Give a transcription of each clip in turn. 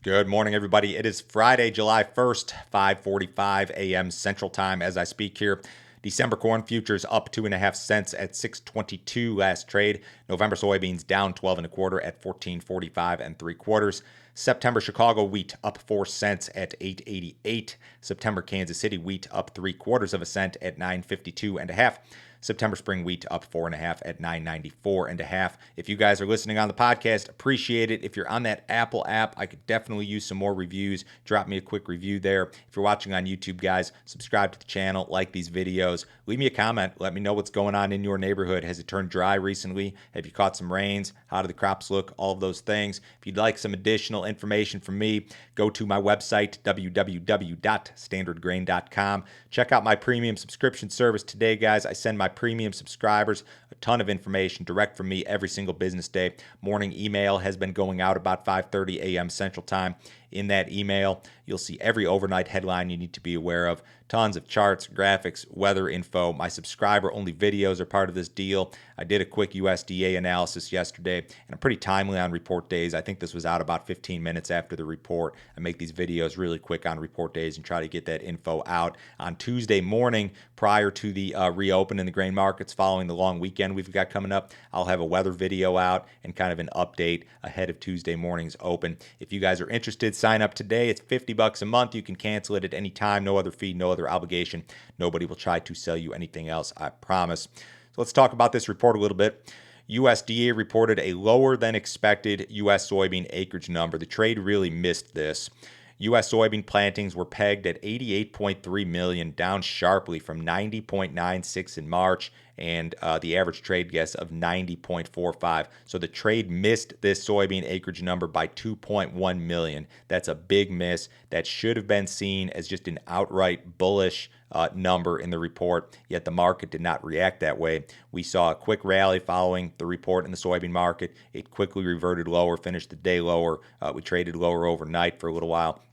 Good morning, everybody. It is Friday, July 1st, 5:45 a.m. Central Time as I speak here. December corn futures up 2.5 cents at 6.22 last trade. November soybeans down 12 1/4 at 14.45 3/4. September Chicago wheat up 4 cents at 8.88. September Kansas City wheat up 3/4 cent at 9.52 1/2. September spring wheat up 4 1/2 at 9.94 1/2. If you guys are listening on the podcast, appreciate it. If you're on that Apple app, I could definitely use some more reviews. Drop me a quick review there. If you're watching on YouTube, guys, subscribe to the channel, like these videos, leave me a comment. Let me know what's going on in your neighborhood. Has it turned dry recently? Have you caught some rains? How do the crops look? All of those things. If you'd like some additional information from me, go to my website, www.standardgrain.com. Check out my premium subscription service today, guys. I send my premium subscribers a ton of information direct from me every single business day. Morning email has been going out about 5:30 a.m. Central Time. In that email, you'll see every overnight headline you need to be aware of. Tons of charts, graphics, weather info. My subscriber-only videos are part of this deal. I did a quick USDA analysis yesterday, and I'm pretty timely on report days. I think this was out about 15 minutes after the report. I make these videos really quick on report days and try to get that info out on Tuesday morning prior to the reopen in the grain markets following the long weekend we've got coming up. I'll have a weather video out and kind of an update ahead of Tuesday morning's open. If you guys are interested, sign up today. It's $50 a month. You can cancel it at any time. No other fee, no other obligation. Nobody will try to sell you anything else, I promise. So let's talk about this report a little bit. USDA reported a lower than expected U.S. soybean acreage number. The trade really missed this. U.S. soybean plantings were pegged at 88.3 million, down sharply from 90.96 in March and the average trade guess of 90.45. So the trade missed this soybean acreage number by 2.1 million. That's a big miss. That should have been seen as just an outright bullish number in the report, yet the market did not react that way. We saw a quick rally following the report in the soybean market. It quickly reverted lower, finished the day lower. We traded lower overnight for a little while.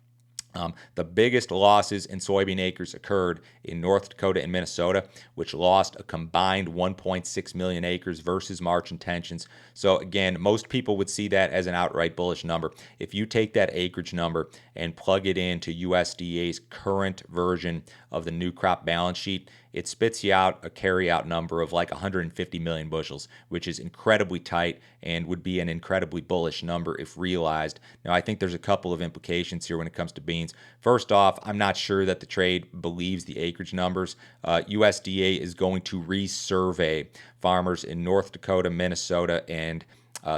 The biggest losses in soybean acres occurred in North Dakota and Minnesota, which lost a combined 1.6 million acres versus March intentions. So again, most people would see that as an outright bullish number. If you take that acreage number and plug it into USDA's current version of the new crop balance sheet, it spits you out a carryout number of like 150 million bushels, which is incredibly tight and would be an incredibly bullish number if realized. Now, I think there's a couple of implications here when it comes to beans. First off, I'm not sure that the trade believes the acreage numbers. USDA is going to resurvey farmers in North Dakota, Minnesota, and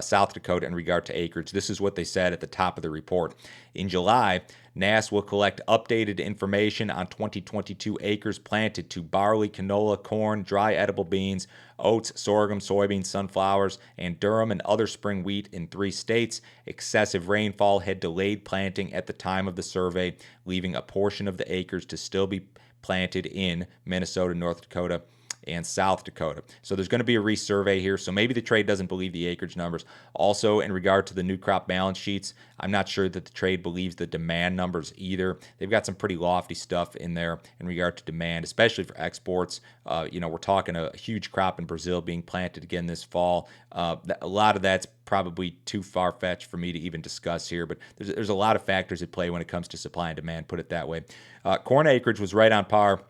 South Dakota in regard to acreage. This is what they said at the top of the report. In July, NASS will collect updated information on 2022 acres planted to barley, canola, corn, dry edible beans, oats, sorghum, soybeans, sunflowers, and durum and other spring wheat in 3 states. Excessive rainfall had delayed planting at the time of the survey, leaving a portion of the acres to still be planted in Minnesota, North Dakota, and South Dakota. So there's going to be a resurvey here. So maybe the trade doesn't believe the acreage numbers. Also, in regard to the new crop balance sheets, I'm not sure that the trade believes the demand numbers either. They've got some pretty lofty stuff in there in regard to demand, especially for exports. We're talking a huge crop in Brazil being planted again this fall. A lot of that's probably too far-fetched for me to even discuss here, but there's a lot of factors at play when it comes to supply and demand, put it that way. Corn acreage was right on par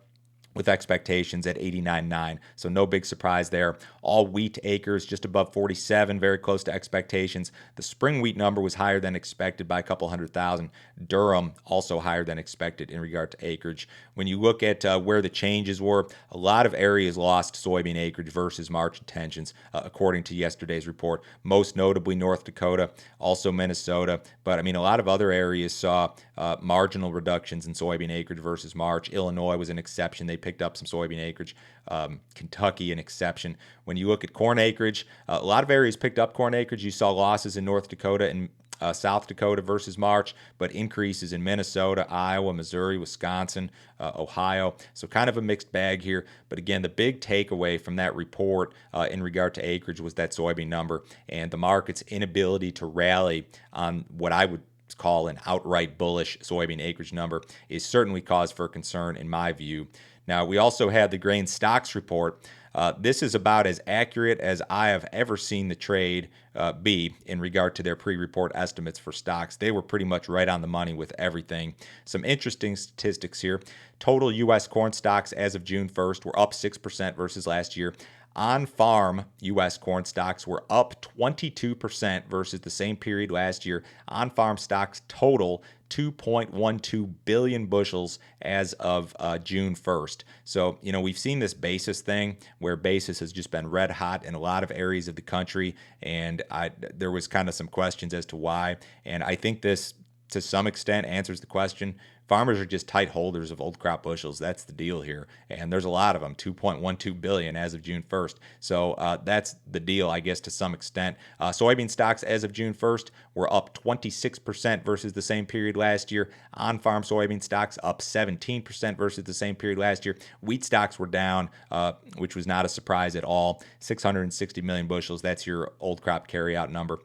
with expectations at 89.9, so no big surprise there. All wheat acres just above 47, very close to expectations. The spring wheat number was higher than expected by a couple 100,000. Durum also higher than expected in regard to acreage. When you look at where the changes were, a lot of areas lost soybean acreage versus March intentions, according to yesterday's report. Most notably North Dakota, also Minnesota, but a lot of other areas saw marginal reductions in soybean acreage versus March. Illinois was an exception. They picked up some soybean acreage. Kentucky, an exception. When you look at corn acreage, a lot of areas picked up corn acreage. You saw losses in North Dakota and South Dakota versus March, but increases in Minnesota, Iowa, Missouri, Wisconsin, Ohio. So kind of a mixed bag here. But again, the big takeaway from that report in regard to acreage was that soybean number and the market's inability to rally on what I would call an outright bullish soybean acreage number is certainly cause for concern in my view. Now, we also had the grain stocks report. This is about as accurate as I have ever seen the trade be in regard to their pre-report estimates for stocks. They were pretty much right on the money with everything. Some interesting statistics here. Total U.S. corn stocks as of June 1st were up 6% versus last year. On-farm U.S. corn stocks were up 22% versus the same period last year. On-farm stocks total 2.12 billion bushels as of June 1st. So, we've seen this basis thing where basis has just been red hot in a lot of areas of the country, and there was kind of some questions as to why. And I think this, to some extent, answers the question. Farmers are just tight holders of old crop bushels. That's the deal here. And there's a lot of them, 2.12 billion as of June 1st. So that's the deal, I guess, to some extent. Soybean stocks as of June 1st were up 26% versus the same period last year. On-farm soybean stocks up 17% versus the same period last year. Wheat stocks were down, which was not a surprise at all. 660 million bushels. That's your old crop carryout number.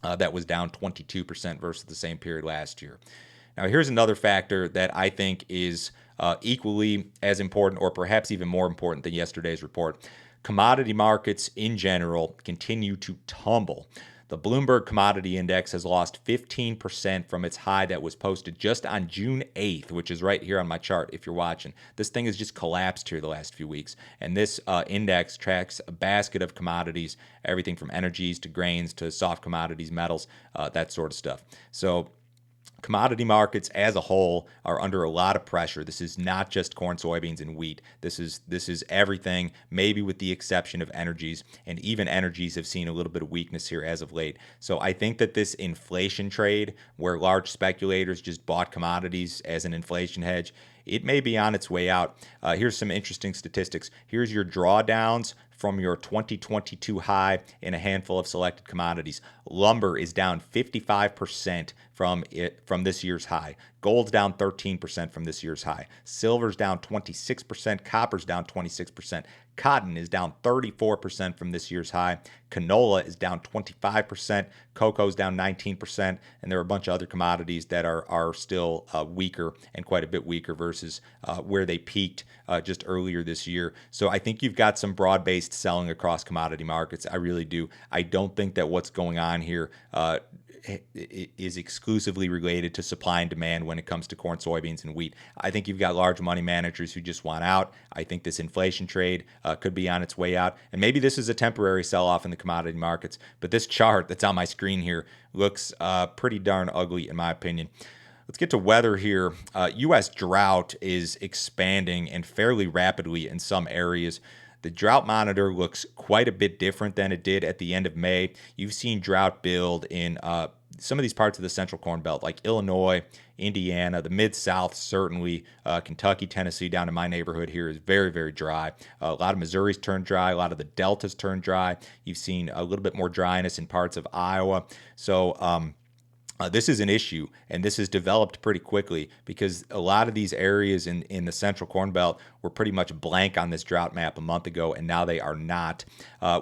That was down 22% versus the same period last year. Now, here's another factor that I think is equally as important, or perhaps even more important than yesterday's report. Commodity markets in general continue to tumble. The Bloomberg Commodity Index has lost 15% from its high that was posted just on June 8th, which is right here on my chart if you're watching. This thing has just collapsed here the last few weeks. And this index tracks a basket of commodities, everything from energies to grains to soft commodities, metals, that sort of stuff. So commodity markets as a whole are under a lot of pressure. This is not just corn, soybeans, and wheat. This is everything, maybe with the exception of energies, and even energies have seen a little bit of weakness here as of late. So I think that this inflation trade, where large speculators just bought commodities as an inflation hedge, it may be on its way out. Here's some interesting statistics. Here's your drawdowns from your 2022 high in a handful of selected commodities. Lumber is down 55% from this year's high. Gold's down 13% from this year's high. Silver's down 26%. Copper's down 26%. Cotton is down 34% from this year's high. Canola is down 25%. Cocoa's down 19%. And there are a bunch of other commodities that are still weaker and quite a bit weaker versus where they peaked just earlier this year. So I think you've got some broad-based selling across commodity markets. I really do. I don't think that what's going on here is exclusively related to supply and demand when it comes to corn, soybeans, and wheat. I think you've got large money managers who just want out. I think this inflation trade could be on its way out. And maybe this is a temporary sell-off in the commodity markets. But this chart that's on my screen here looks pretty darn ugly, in my opinion. Let's get to weather here. U.S. drought is expanding and fairly rapidly in some areas. The drought monitor looks quite a bit different than it did at the end of May. You've seen drought build in some of these parts of the central corn belt, like Illinois, Indiana, the Mid-South, certainly. Kentucky, Tennessee, down in my neighborhood here is very, very dry. A lot of Missouri's turned dry. A lot of the Delta's turned dry. You've seen a little bit more dryness in parts of Iowa. So this is an issue, and this has developed pretty quickly because a lot of these areas in the central corn belt were pretty much blank on this drought map a month ago, and now they are not.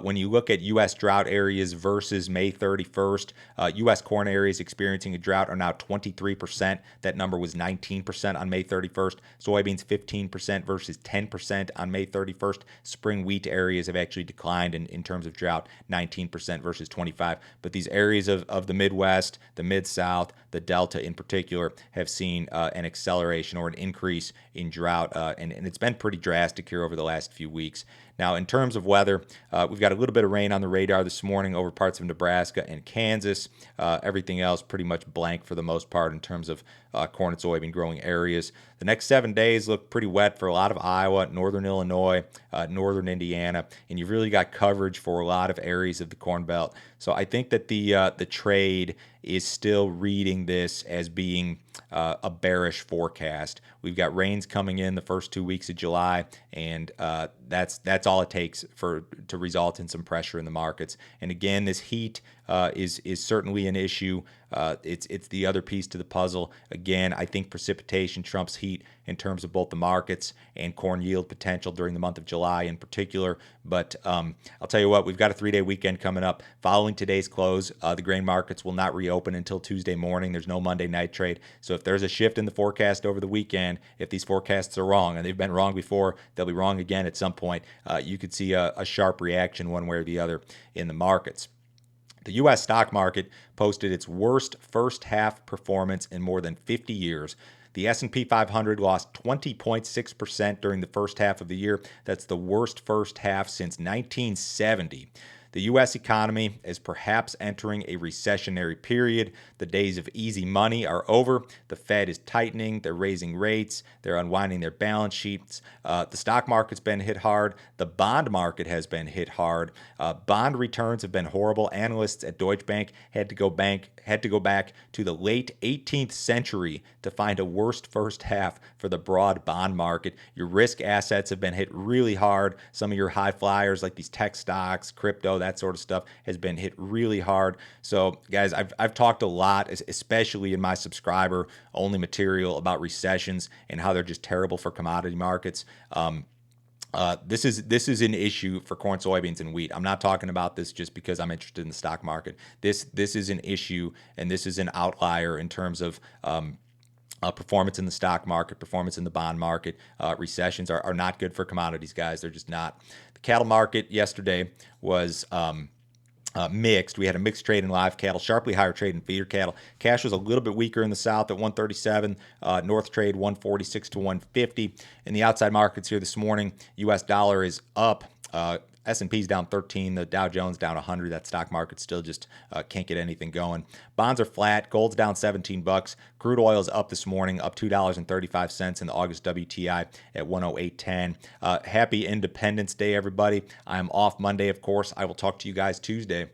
When you look at U.S. drought areas versus May 31st, U.S. corn areas experiencing a drought are now 23%. That number was 19% on May 31st. Soybeans 15% versus 10% on May 31st. Spring wheat areas have actually declined in terms of drought, 19% versus 25%. But these areas of the Midwest, the Mid-South, the Delta in particular, have seen an acceleration or an increase in drought, and it's been pretty drastic here over the last few weeks. Now, in terms of weather, we've got a little bit of rain on the radar this morning over parts of Nebraska and Kansas. Everything else pretty much blank for the most part in terms of corn and soybean growing areas. The next 7 days look pretty wet for a lot of Iowa, northern Illinois, northern Indiana, and you've really got coverage for a lot of areas of the Corn Belt. So I think that the trade is still reading this as being a bearish forecast. We've got rains coming in the first 2 weeks of July, and that's all it takes to result in some pressure in the markets. And again, this heat is certainly an issue. It's the other piece to the puzzle. Again, I think precipitation trumps heat in terms of both the markets and corn yield potential during the month of July in particular. But I'll tell you what, we've got a 3-day weekend coming up. Following today's close, the grain markets will not reopen until Tuesday morning. There's no Monday night trade. So if there's a shift in the forecast over the weekend, if these forecasts are wrong, and they've been wrong before, they'll be wrong again at some point, you could see a sharp reaction one way or the other in the markets. The U.S. stock market posted its worst first half performance in more than 50 years. The S&P 500 lost 20.6% during the first half of the year. That's the worst first half since 1970. The U.S. economy is perhaps entering a recessionary period. The days of easy money are over. The Fed is tightening. They're raising rates. They're unwinding their balance sheets. The stock market's been hit hard. The bond market has been hit hard. Bond returns have been horrible. Analysts at Deutsche Bank had to go back to the late 18th century to find a worst first half for the broad bond market. Your risk assets have been hit really hard. Some of your high flyers like these tech stocks, crypto, that sort of stuff has been hit really hard. So guys, I've talked a lot, especially in my subscriber only material, about recessions and how they're just terrible for commodity markets. This is an issue for corn, soybeans, and wheat. I'm not talking about this just because I'm interested in the stock market. This is an issue, and this is an outlier in terms of performance in the stock market, performance in the bond market. Recessions are not good for commodities, guys. They're just not. The cattle market yesterday was mixed. We had a mixed trade in live cattle, sharply higher trade in feeder cattle. Cash was a little bit weaker in the south at 137. North trade 146 to 150. In the outside markets here this morning, U.S. dollar is up. S&P's down 13, the Dow Jones down 100. That stock market still just can't get anything going. Bonds are flat. Gold's down $17. Crude oil is up this morning, up $2.35 in the August WTI at 108.10. Happy Independence Day, everybody. I am off Monday, of course. I will talk to you guys Tuesday.